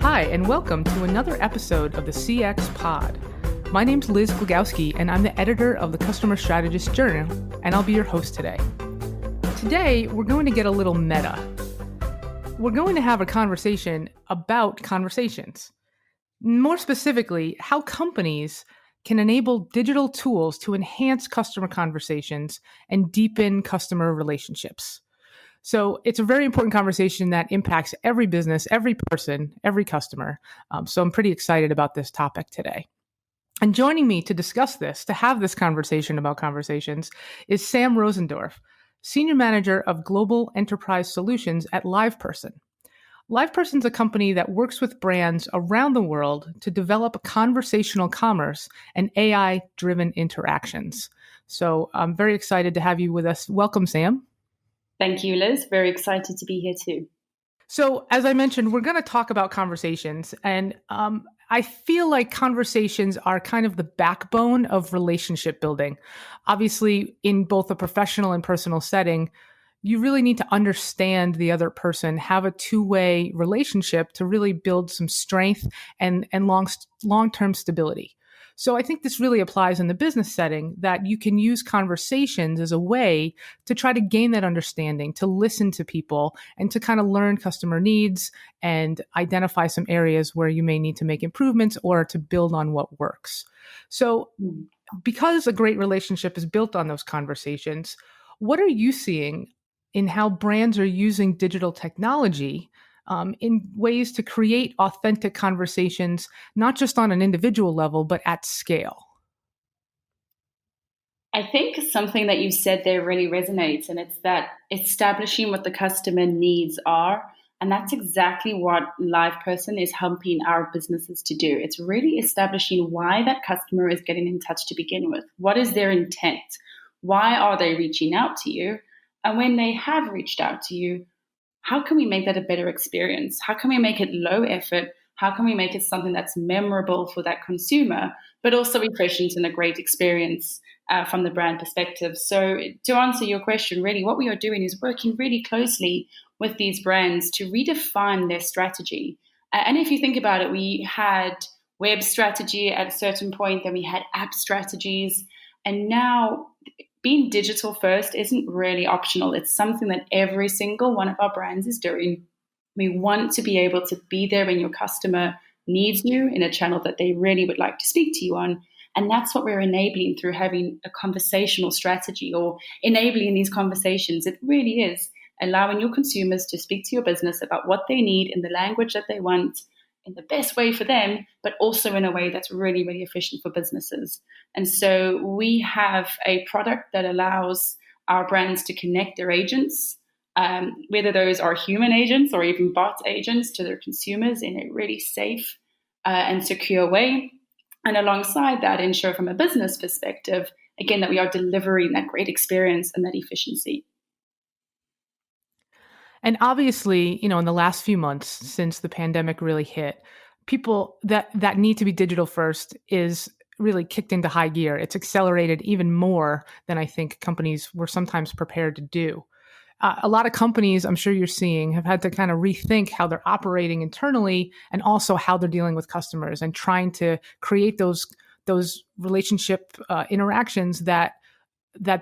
Hi, and welcome to another episode of the CX Pod. My name's Liz Glagowski, and I'm the editor of the Customer Strategist Journal, and I'll be your host today. Today, we're going to get a little meta. We're going to have a conversation about conversations. More specifically, how companies can enable digital tools to enhance customer conversations and deepen customer relationships. So it's a very important conversation that impacts every business, every person, every customer. So I'm pretty excited about this topic today. And joining me to discuss this, to have this conversation about conversations, is Sam Rosendorff, Senior Manager of Global Enterprise Solutions at LivePerson. LivePerson is a company that works with brands around the world to develop conversational commerce and AI-driven interactions. So I'm very excited to have you with us. Welcome, Sam. Thank you, Liz. Very excited to be here too. So, as I mentioned, we're going to talk about conversations. And I feel like conversations are kind of the backbone of relationship building. Obviously, in both a professional and personal setting, you really need to understand the other person, have a two-way relationship to really build some strength and long-term stability. So I think this really applies in the business setting, that you can use conversations as a way to try to gain that understanding, to listen to people, and to kind of learn customer needs and identify some areas where you may need to make improvements or to build on what works. So because a great relationship is built on those conversations, what are you seeing in how brands are using digital technology in ways to create authentic conversations, not just on an individual level, but at scale? I think something that you said there really resonates, and it's that establishing what the customer needs are. And that's exactly what LivePerson is helping our businesses to do. It's really establishing why that customer is getting in touch to begin with. What is their intent? Why are they reaching out to you? And when they have reached out to you, how can we make that a better experience? How can we make it low effort? How can we make it something that's memorable for that consumer, but also efficient and a great experience from the brand perspective? So to answer your question, really what we are doing is working really closely with these brands to redefine their strategy. And if you think about it, we had web strategy at a certain point, then we had app strategies, and now being digital first isn't really optional. It's something that every single one of our brands is doing. We want to be able to be there when your customer needs you in a channel that they really would like to speak to you on. And that's what we're enabling through having a conversational strategy, or enabling these conversations. It really is allowing your consumers to speak to your business about what they need in the language that they want, in the best way for them, but also in a way that's really, really efficient for businesses. And so we have a product that allows our brands to connect their agents, whether those are human agents or even bot agents, to their consumers in a really safe and secure way. And alongside that, ensure from a business perspective, again, that we are delivering that great experience and that efficiency. And obviously, in the last few months since the pandemic really hit, people that need to be digital first is really kicked into high gear. It's accelerated even more than I think companies were sometimes prepared to do. A lot of companies, I'm sure you're seeing, have had to kind of rethink how they're operating internally and also how they're dealing with customers and trying to create those relationship interactions that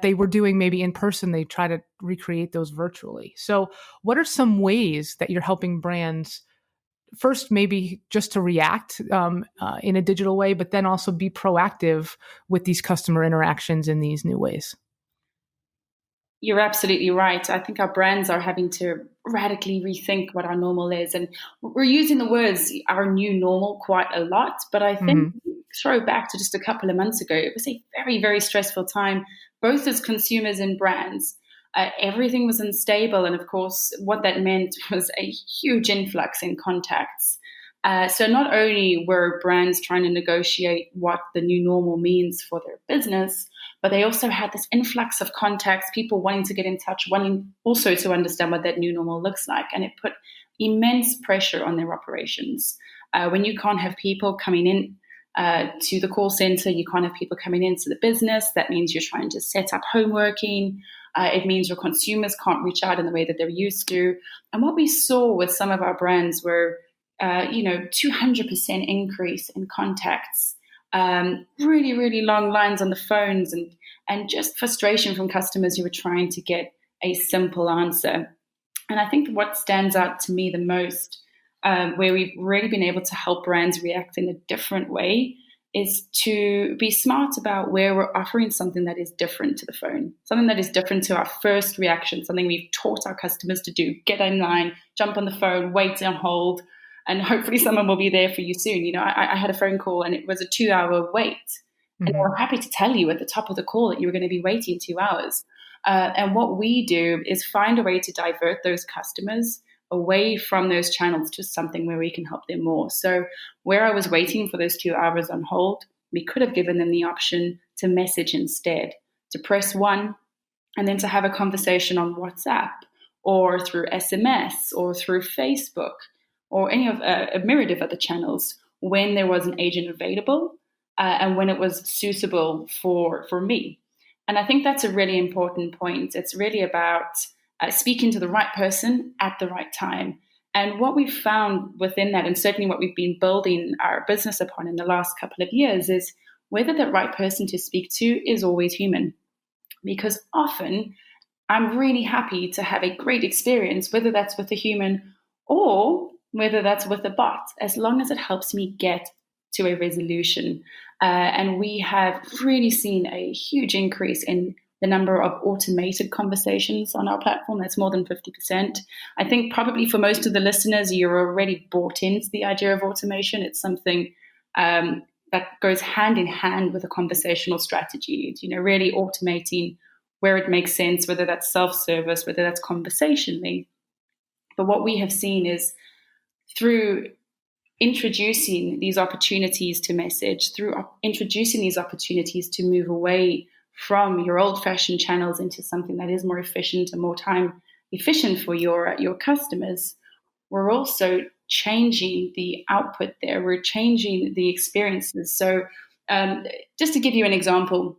they were doing maybe in person. They try to recreate those virtually. So what are some ways that you're helping brands, first maybe just to react in a digital way, but then also be proactive with these customer interactions in these new ways? You're absolutely right. I think our brands are having to radically rethink what our normal is. And we're using the words our new normal quite a lot. But I think throw back to just a couple of months ago, it was a very, very stressful time, both as consumers and brands. Everything was unstable. And of course, what that meant was a huge influx in contacts. So not only were brands trying to negotiate what the new normal means for their business, but they also had this influx of contacts, people wanting to get in touch, wanting also to understand what that new normal looks like. And it put immense pressure on their operations. When you can't have people coming in to the call center, you can't have people coming into the business. That means you're trying to set up home working. It means your consumers can't reach out in the way that they're used to. And what we saw with some of our brands were 200% increase in contacts, really, really long lines on the phones, and just frustration from customers who were trying to get a simple answer. And I think what stands out to me the most, where we've really been able to help brands react in a different way, is to be smart about where we're offering something that is different to the phone, something that is different to our first reaction, something we've taught our customers to do: get in line, jump on the phone, wait and hold, and hopefully someone will be there for you soon. I had a phone call and it was a 2-hour wait. Mm-hmm. And I'm happy to tell you at the top of the call that you were going to be waiting 2 hours. And what we do is find a way to divert those customers away from those channels to something where we can help them more. So where I was waiting for those 2 hours on hold, we could have given them the option to message instead, to press 1 and then to have a conversation on WhatsApp or through SMS or through Facebook or any of a myriad of other channels when there was an agent available and when it was suitable for me. And I think that's a really important point. It's really about speaking to the right person at the right time. And what we've found within that, and certainly what we've been building our business upon in the last couple of years, is whether that right person to speak to is always human. Because often I'm really happy to have a great experience, whether that's with a human or whether that's with a bot, as long as it helps me get to a resolution. And we have really seen a huge increase in the number of automated conversations on our platform. That's more than 50%. I think probably for most of the listeners, you're already bought into the idea of automation. It's something that goes hand in hand with a conversational strategy. It's, really automating where it makes sense, whether that's self-service, whether that's conversationally. But what we have seen is through introducing these opportunities to message, through introducing these opportunities to move away from your old-fashioned channels into something that is more efficient and more time efficient for your customers, we're also changing the output there. We're changing the experiences. So just to give you an example,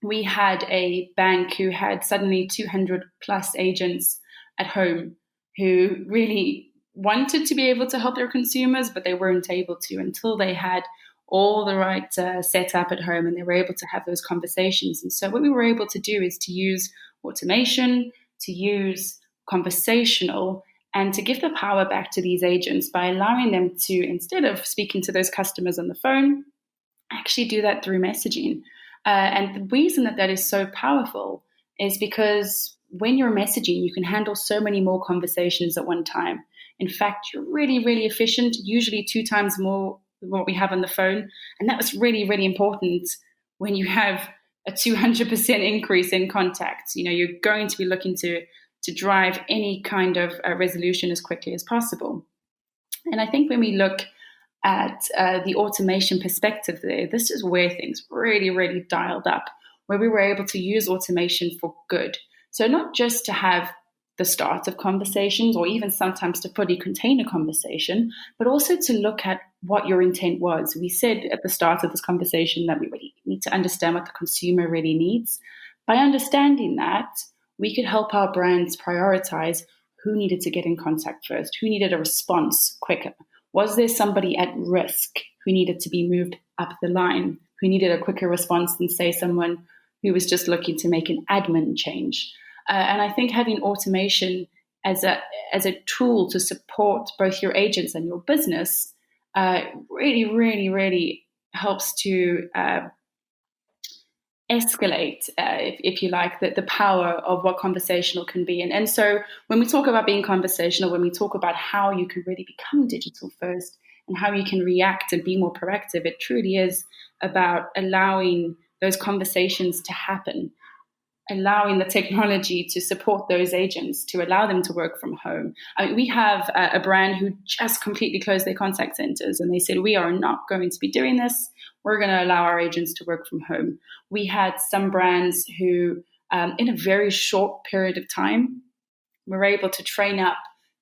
we had a bank who had suddenly 200 plus agents at home who really wanted to be able to help their consumers, but they weren't able to until they had all the right setup at home and they were able to have those conversations. And so what we were able to do is to use automation, to use conversational, and to give the power back to these agents by allowing them to, instead of speaking to those customers on the phone, actually do that through messaging. And the reason that is so powerful is because when you're messaging, you can handle so many more conversations at one time. In fact, you're really, really efficient, usually 2 times more than what we have on the phone. And that was really, really important when you have a 200% increase in contacts. You're going to be looking to drive any kind of resolution as quickly as possible. And I think when we look at the automation perspective there, this is where things really, really dialed up, where we were able to use automation for good. So not just to have the start of conversations or even sometimes to fully contain a conversation, but also to look at what your intent was. We said at the start of this conversation that we really need to understand what the consumer really needs. By understanding that, we could help our brands prioritize who needed to get in contact first, who needed a response quicker. Was there somebody at risk who needed to be moved up the line, who needed a quicker response than, say, someone who was just looking to make an admin change? And I think having automation as a tool to support both your agents and your business really, really, really helps to escalate, if you like, the power of what conversational can be. And so when we talk about being conversational, when we talk about how you can really become digital first and how you can react and be more proactive, it truly is about allowing those conversations to happen, allowing the technology to support those agents, to allow them to work from home. We have a brand who just completely closed their contact centers and they said, we are not going to be doing this. We're going to allow our agents to work from home. We had some brands who, in a very short period of time, were able to train up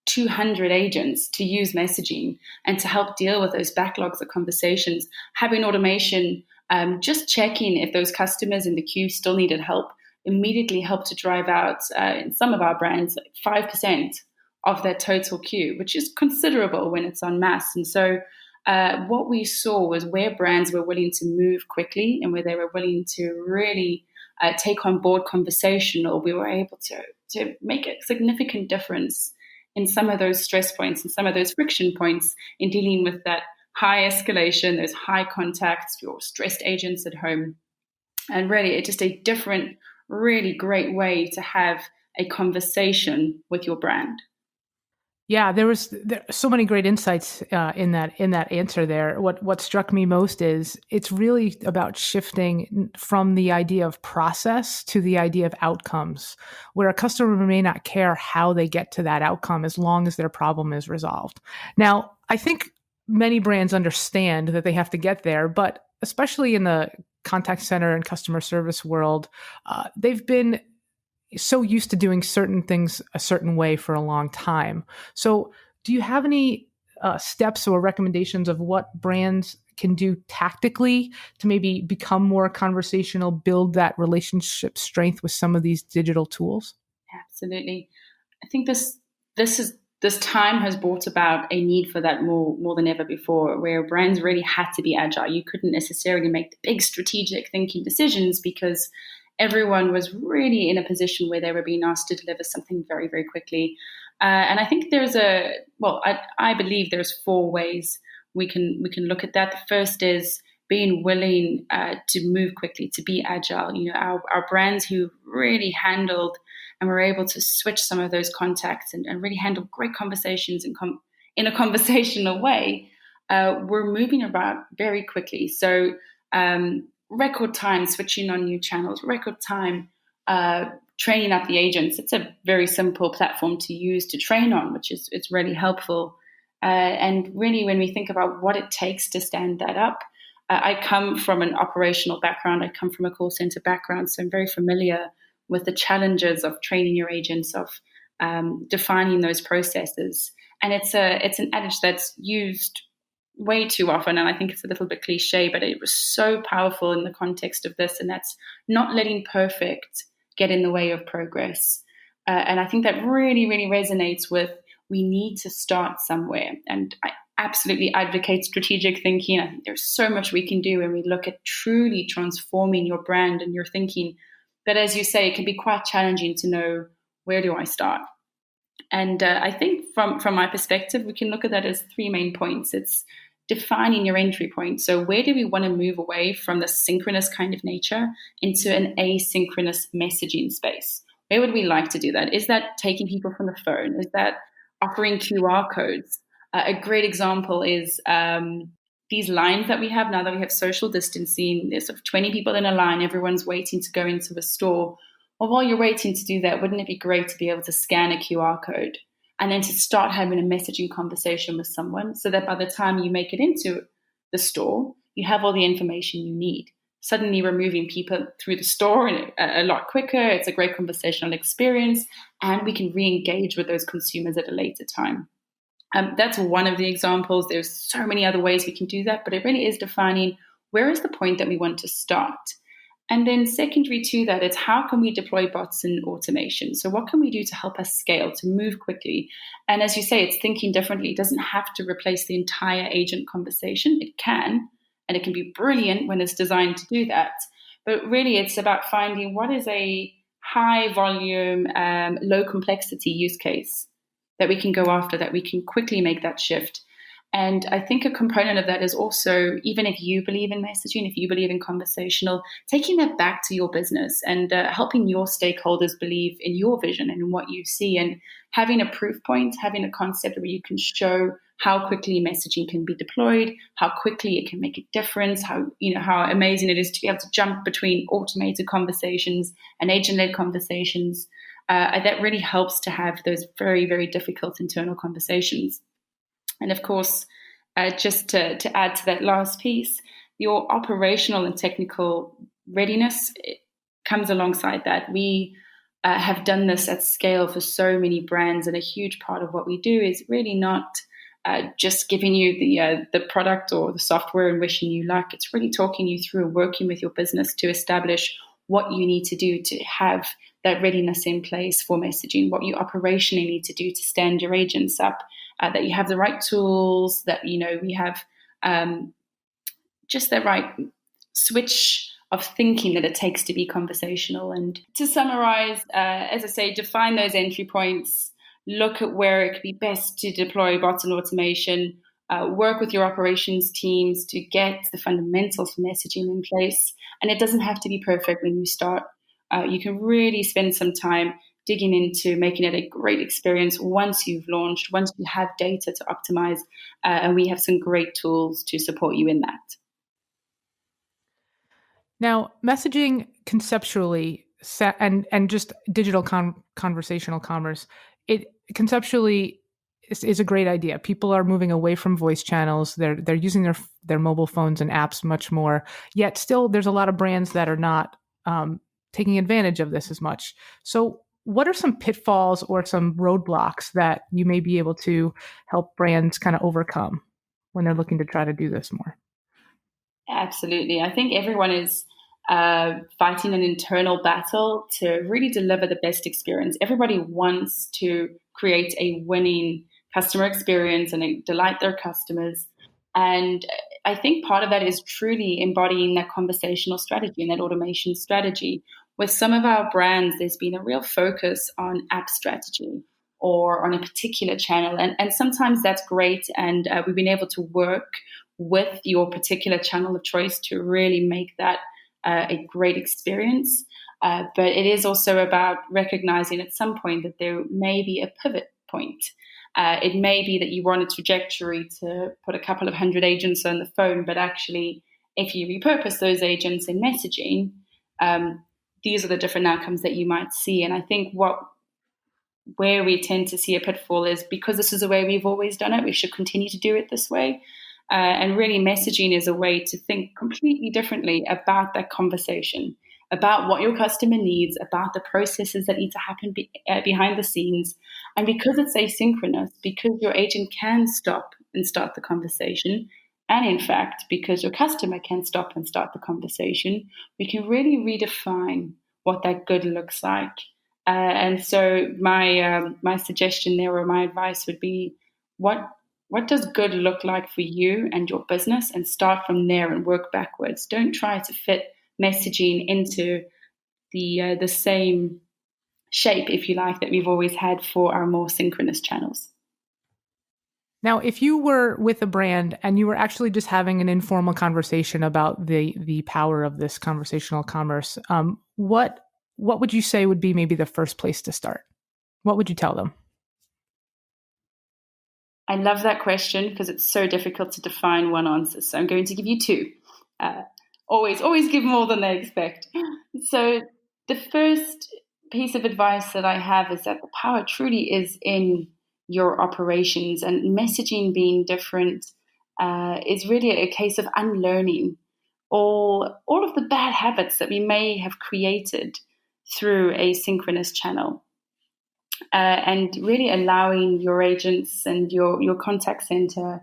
200 agents to use messaging and to help deal with those backlogs of conversations, having automation, just checking if those customers in the queue still needed help, immediately helped to drive out, in some of our brands, 5% of their total queue, which is considerable when it's en masse. And so what we saw was where brands were willing to move quickly and where they were willing to really take on board conversational, we were able to make a significant difference in some of those stress points and some of those friction points in dealing with that high escalation, those high contacts, your stressed agents at home. And really, it's just a different, really great way to have a conversation with your brand. Yeah, there so many great insights in that answer there. What struck me most is it's really about shifting from the idea of process to the idea of outcomes, where a customer may not care how they get to that outcome as long as their problem is resolved. Now, I think many brands understand that they have to get there, but especially in the contact center and customer service world, they've been so used to doing certain things a certain way for a long time. So do you have any steps or recommendations of what brands can do tactically to maybe become more conversational, build that relationship strength with some of these digital tools? Absolutely. I think this time has brought about a need for that more than ever before, where brands really had to be agile. You couldn't necessarily make the big strategic thinking decisions because everyone was really in a position where they were being asked to deliver something very, very quickly. And I think I believe there's 4 ways we can look at that. The first is being willing to move quickly, to be agile. You know, our brands who really handled and were able to switch some of those contacts and really handle great conversations in a conversational way, were moving about very quickly. So record time switching on new channels, record time training up the agents. It's a very simple platform to use to train on, which is it's really helpful. And really, when we think about what it takes to stand that up, I come from an operational background. I come from a call center background, so I'm very familiar with the challenges of training your agents, of defining those processes. And it's an adage that's used way too often, and I think it's a little bit cliche, but it was so powerful in the context of this, and that's not letting perfect get in the way of progress. And I think that really, really resonates with we need to start somewhere. And I absolutely advocate strategic thinking. I think there's so much we can do when we look at truly transforming your brand and your thinking. But as you say, it can be quite challenging to know, where do I start? And I think from my perspective, we can look at that as 3 main points. It's defining your entry point. So where do we want to move away from the synchronous kind of nature into an asynchronous messaging space? Where would we like to do that? Is that taking people from the phone? Is that offering QR codes? A great example is these lines that we have now that we have social distancing. There's sort of 20 people in a line. Everyone's waiting to go into a store. Well, while you're waiting to do that, wouldn't it be great to be able to scan a QR code and then to start having a messaging conversation with someone so that by the time you make it into the store, you have all the information you need? Suddenly we're moving people through the store a lot quicker. It's a great conversational experience, and we can re-engage with those consumers at a later time. That's one of the examples. There's so many other ways we can do that, but it really is defining where is the point that we want to start. And then secondary to that, it's how can we deploy bots and automation? So what can we do to help us scale, to move quickly? And as you say, it's thinking differently. It doesn't have to replace the entire agent conversation. It can, and it can be brilliant when it's designed to do that. But really, it's about finding what is a high volume, low complexity use case that we can go after, that we can quickly make that shift. And I think a component of that is also, even if you believe in messaging, if you believe in conversational, taking that back to your business and helping your stakeholders believe in your vision and in what you see, and having a proof point, having a concept where you can show how quickly messaging can be deployed, how quickly it can make a difference, how amazing it is to be able to jump between automated conversations and agent-led conversations. That really helps to have those very, very difficult internal conversations. And of course, just to add to that last piece, your operational and technical readiness comes alongside that. We have done this at scale for so many brands, and a huge part of what we do is really not just giving you the product or the software and wishing you luck. It's really talking you through, working with your business to establish what you need to do to have that readiness in place for messaging, what you operationally need to do to stand your agents up, that you have the right tools, that, we have just the right switch of thinking that it takes to be conversational. And to summarize, as I say, define those entry points, look at where it could be best to deploy bots and automation, work with your operations teams to get the fundamentals for messaging in place. And it doesn't have to be perfect when you start. You can really spend some time digging into making it a great experience once you've launched, once you have data to optimize, and we have some great tools to support you in that. Now, messaging conceptually and just digital conversational commerce, it conceptually is a great idea. People are moving away from voice channels. They're using their mobile phones and apps much more. Yet still, there's a lot of brands that are not taking advantage of this as much. So, what are some pitfalls or some roadblocks that you may be able to help brands kind of overcome when they're looking to try to do this more? Absolutely. I think everyone is fighting an internal battle to really deliver the best experience. Everybody wants to create a winning customer experience and delight their customers. And I think part of that is truly embodying that conversational strategy and that automation strategy. With some of our brands, there's been a real focus on app strategy or on a particular channel. And sometimes that's great. And we've been able to work with your particular channel of choice to really make that a great experience. But it is also about recognizing at some point that there may be a pivot point. It may be that you were on a trajectory to put a couple of hundred agents on the phone, but actually, if you repurpose those agents in messaging, these are the different outcomes that you might see. And I think where we tend to see a pitfall is because this is the way we've always done it, we should continue to do it this way. And really, messaging is a way to think completely differently about that conversation, about what your customer needs, about the processes that need to happen behind the scenes. And because it's asynchronous, because your agent can stop and start the conversation, and in fact, because your customer can stop and start the conversation, we can really redefine what that good looks like. And so my suggestion there, or my advice would be, what does good look like for you and your business, and start from there and work backwards. Don't try to fit messaging into the same shape, if you like, that we've always had for our more synchronous channels. Now, if you were with a brand and you were actually just having an informal conversation about the power of this conversational commerce, what would you say would be maybe the first place to start? What would you tell them? I love that question because it's so difficult to define one answer. So I'm going to give you two. Always give more than they expect. So the first piece of advice that I have is that the power truly is in your operations, and messaging being different is really a case of unlearning all of the bad habits that we may have created through a synchronous channel. And really allowing your agents and your contact center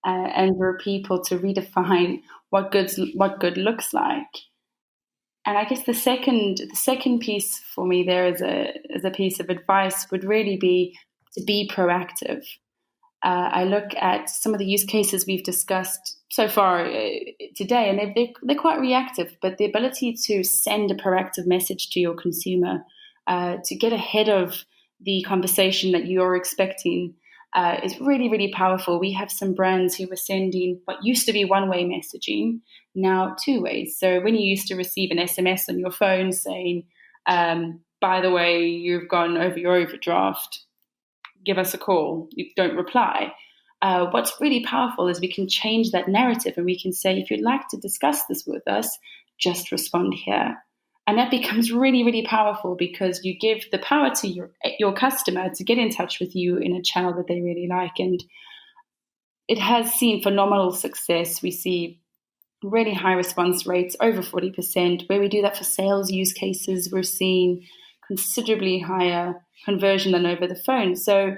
and your people to redefine what good looks like. And I guess the second piece for me there as a piece of advice would really be to be proactive. I look at some of the use cases we've discussed so far today, and they're quite reactive, but the ability to send a proactive message to your consumer, to get ahead of the conversation that you're expecting, is really, really powerful. We have some brands who were sending what used to be one-way messaging, now two ways. So when you used to receive an SMS on your phone saying, by the way, you've gone over your overdraft, give us a call, you don't reply. What's really powerful is we can change that narrative, and we can say, if you'd like to discuss this with us, just respond here. And that becomes really, really powerful because you give the power to your customer to get in touch with you in a channel that they really like. And it has seen phenomenal success. We see really high response rates, over 40%. Where we do that for sales use cases, we're seeing considerably higher conversion than over the phone. So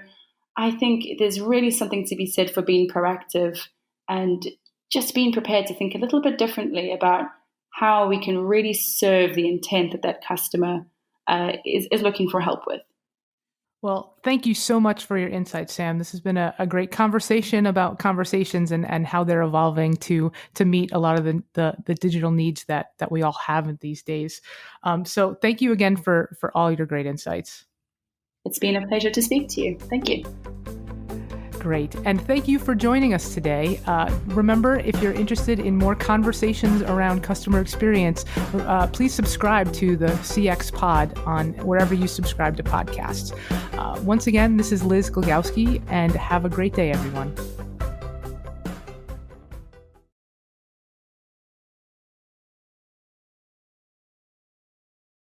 I think there's really something to be said for being proactive and just being prepared to think a little bit differently about how we can really serve the intent that customer is looking for help with. Well, thank you so much for your insights, Sam. This has been a great conversation about conversations and how they're evolving to meet a lot of the digital needs that we all have these days. So thank you again for all your great insights. It's been a pleasure to speak to you. Thank you. Great. And thank you for joining us today. Remember, if you're interested in more conversations around customer experience, please subscribe to the CX Pod on wherever you subscribe to podcasts. Once again, this is Liz Glagowski, and have a great day, everyone.